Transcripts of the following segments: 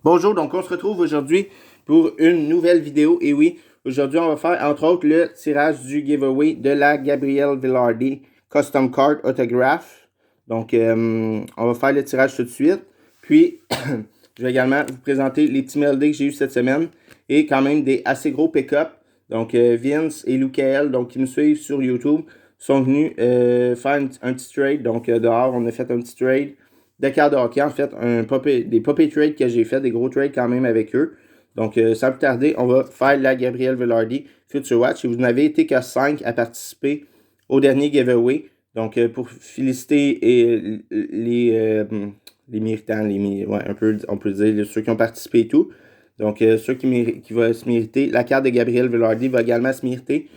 Bonjour, donc on se retrouve aujourd'hui pour une nouvelle vidéo. Et oui, aujourd'hui on va faire entre autres le tirage du giveaway de la Gabriel Vilardi Custom Card Autograph. Donc on va faire le tirage tout de suite. Puis je vais également vous présenter les petits mail days que j'ai eu cette semaine et quand même des assez gros pick-up. Donc Vince et Lucael, donc qui me suivent sur YouTube, sont venus faire un petit trade. Donc dehors, on a fait un petit trade de cartes de hockey, en fait, des puppy trades que j'ai fait, des gros trades quand même avec eux. Donc, sans plus tarder, on va faire la Gabriel Vilardi Future Watch. Et vous n'avez été que 5 à participer au dernier giveaway. Donc, pour féliciter les méritants, ouais, un peu, on peut dire, ceux qui ont participé et tout. Donc, ceux qui vont se mériter, la carte de Gabriel Vilardi va également se mériter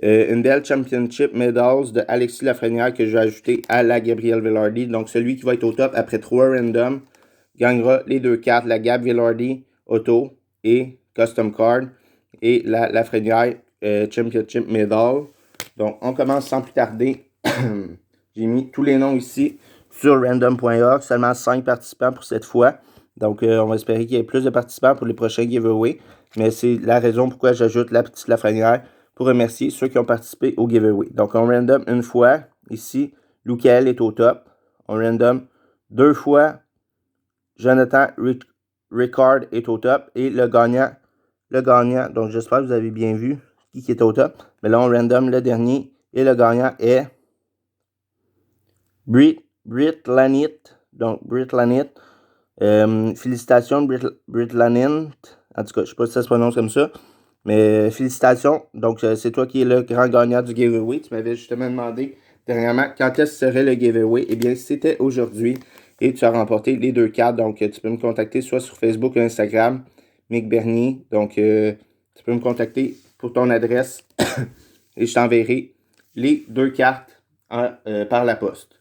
une belle Championship Medals de Alexis Lafrenière que je vais ajouter à la Gabriel Vilardi. Donc, celui qui va être au top après 3 randoms gagnera les deux cartes, la Gab Vilardi Auto et Custom Card et la Lafrenière Championship Medal. Donc, on commence sans plus tarder. J'ai mis tous les noms ici sur random.org. Seulement 5 participants pour cette fois. Donc, on va espérer qu'il y ait plus de participants pour les prochains giveaways. Mais c'est la raison pourquoi j'ajoute la petite Lafrenière pour remercier ceux qui ont participé au giveaway. Donc, on random une fois. Ici, Lucael est au top. On random deux fois. Jonathan Ricard est au top. Et le gagnant, donc j'espère que vous avez bien vu qui est au top. Mais là, on random le dernier. Et le gagnant est Brit Lanit. Donc, Brit Lanit. Félicitations, Brit Lanit. En tout cas, je ne sais pas si ça se prononce comme ça. Mais félicitations. Donc, c'est toi qui es le grand gagnant du giveaway. Tu m'avais justement demandé dernièrement quand est-ce que serait le giveaway. Eh bien, c'était aujourd'hui. Et tu as remporté les deux cartes. Donc, tu peux me contacter soit sur Facebook ou Instagram, Mick Bernier. Donc, tu peux me contacter pour ton adresse et je t'enverrai les deux cartes par la poste.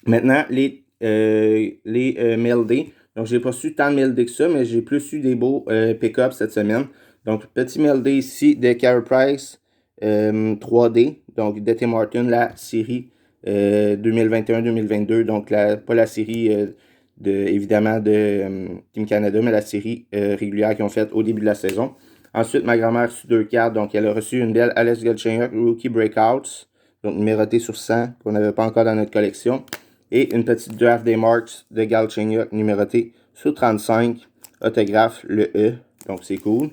Maintenant, les mail day. Donc, j'ai pas su tant de mail day que ça, mais j'ai plus eu des beaux pick-up cette semaine. Donc, petit mail day ici de Carey Price 3D. Donc, de Tim Martin, la série 2021-2022. Donc, pas la série évidemment de Team Canada, mais la série régulière qu'ils ont faite au début de la saison. Ensuite, ma grand-mère a reçu deux cartes. Donc, elle a reçu une belle Alex Galchenyuk Rookie Breakouts. Donc, numérotée sur 100, qu'on n'avait pas encore dans notre collection. Et une petite draft des marks de Galchenyuk numérotée sur 35. Autographe le E. Donc, c'est cool.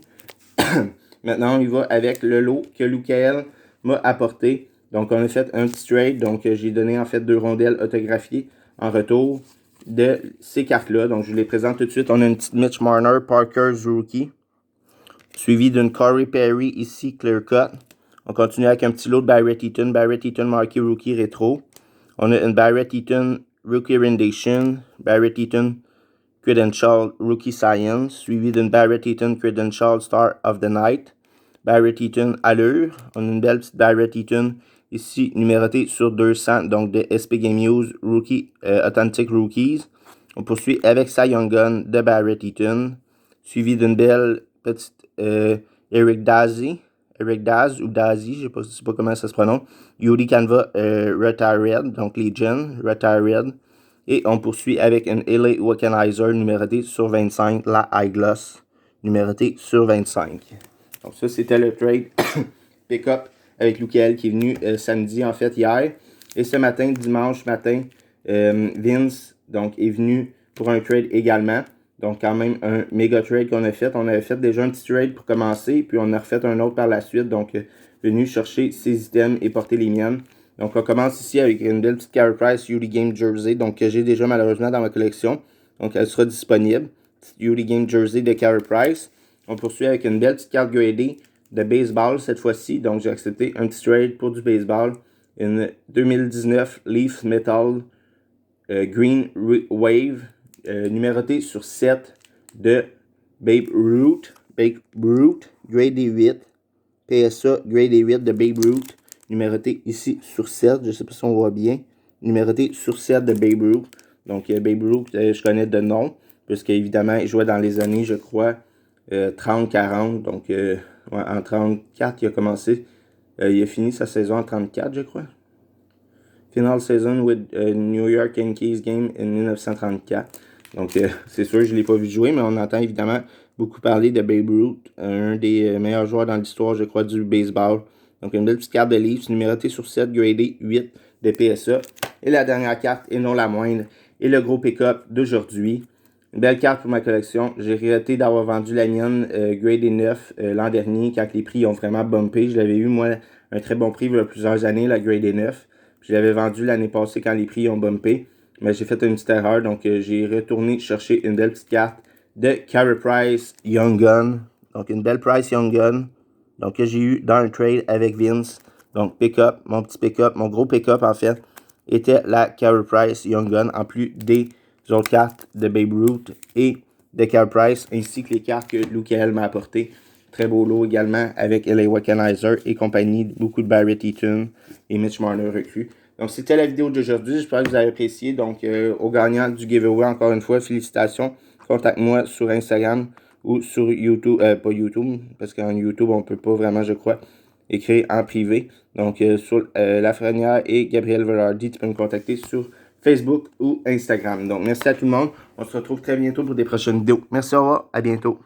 Maintenant, on y va avec le lot que Lucael m'a apporté. Donc, on a fait un petit trade. Donc, j'ai donné en fait 2 rondelles autographiées en retour de ces cartes-là. Donc, je vous les présente tout de suite. On a une petite Mitch Marner Parker's Rookie. Suivi d'une Corey Perry ici, Clear Cut. On continue avec un petit lot de Barrett Eaton Marquee Rookie Rétro. On a une Barrett Eaton Rookie Rendition, Barrett Eaton Credential Rookie Science, suivi d'une Barrett Eaton Credential Star of the Night, Barrett Eaton Allure. On a une belle petite Barrett Eaton ici numérotée sur 200, donc de SP Game Use Rookie Authentic Rookies. On poursuit avec sa Young Gun de Barrett Eaton, suivi d'une belle petite Eric Daz ou Dazi, je ne sais pas comment ça se prononce. Yuri Canva Retired, donc Legion, Retired. Et on poursuit avec une LA Wokenizer numérotée sur 25, la Eyeglass numérotée sur 25. Donc ça, c'était le trade pick-up avec Lucael qui est venu samedi, en fait, hier. Et ce matin, dimanche matin, Vince donc, est venu pour un trade également. Donc, quand même, un méga trade qu'on a fait. On avait fait déjà un petit trade pour commencer, puis on a refait un autre par la suite. Donc, venu chercher ses items et porter les miennes. Donc, on commence ici avec une belle petite Carey Price Yuli Game Jersey, donc que j'ai déjà malheureusement dans ma collection. Donc, elle sera disponible. Yuli Game Jersey de Carey Price. On poursuit avec une belle petite carte gradée de baseball cette fois-ci. Donc, j'ai accepté un petit trade pour du baseball. Une 2019 Leaf Metal Green Wave numérotée sur 7 de Babe Ruth. Grade 8. PSA Grade 8 de Babe Ruth. Numéroté ici sur 7. Je ne sais pas si on voit bien. Numéroté sur 7 de Babe Ruth. Donc, Babe Ruth, je connais de nom. Puisque, évidemment, il jouait dans les années, je crois, 30-40. Donc, ouais, en 34, il a commencé. Il a fini sa saison en 34, je crois. Final season with New York Yankees game en 1934. Donc, c'est sûr, je ne l'ai pas vu jouer, mais on entend évidemment beaucoup parler de Babe Ruth, un des meilleurs joueurs dans l'histoire, je crois, du baseball. Donc, une belle petite carte de Leafs, numérotée sur 7, gradée 8 de PSA. Et la dernière carte, et non la moindre, est le gros pick-up d'aujourd'hui. Une belle carte pour ma collection. J'ai regretté d'avoir vendu la mienne gradée 9 l'an dernier, quand les prix ont vraiment bumpé. Je l'avais eu, moi, un très bon prix il y a plusieurs années, la gradée 9. Puis je l'avais vendu l'année passée quand les prix ont bumpé. Mais j'ai fait une petite erreur, donc j'ai retourné chercher une belle petite carte de Carey Price Young Gun. Donc une belle Price Young Gun. Donc que j'ai eu dans un trade avec Vince. Donc pick-up, mon petit pick-up, mon gros pick-up en fait, était la Carey Price Young Gun, en plus des autres cartes de Babe Ruth et de Carey Price, ainsi que les cartes que Lou Cahill m'a apportées. Très beau lot également avec L.A. Wackenheiser et compagnie, beaucoup de Barrett Eaton et Mitch Marner recrues. Donc, c'était la vidéo d'aujourd'hui. J'espère que vous avez apprécié. Donc, au gagnant du giveaway, encore une fois, félicitations. Contacte-moi sur Instagram ou sur YouTube. Pas YouTube, parce qu'en YouTube, on ne peut pas vraiment, je crois, écrire en privé. Donc, sur Lafrenière et Gabriel Velardi, tu peux me contacter sur Facebook ou Instagram. Donc, merci à tout le monde. On se retrouve très bientôt pour des prochaines vidéos. Merci, au revoir. À bientôt.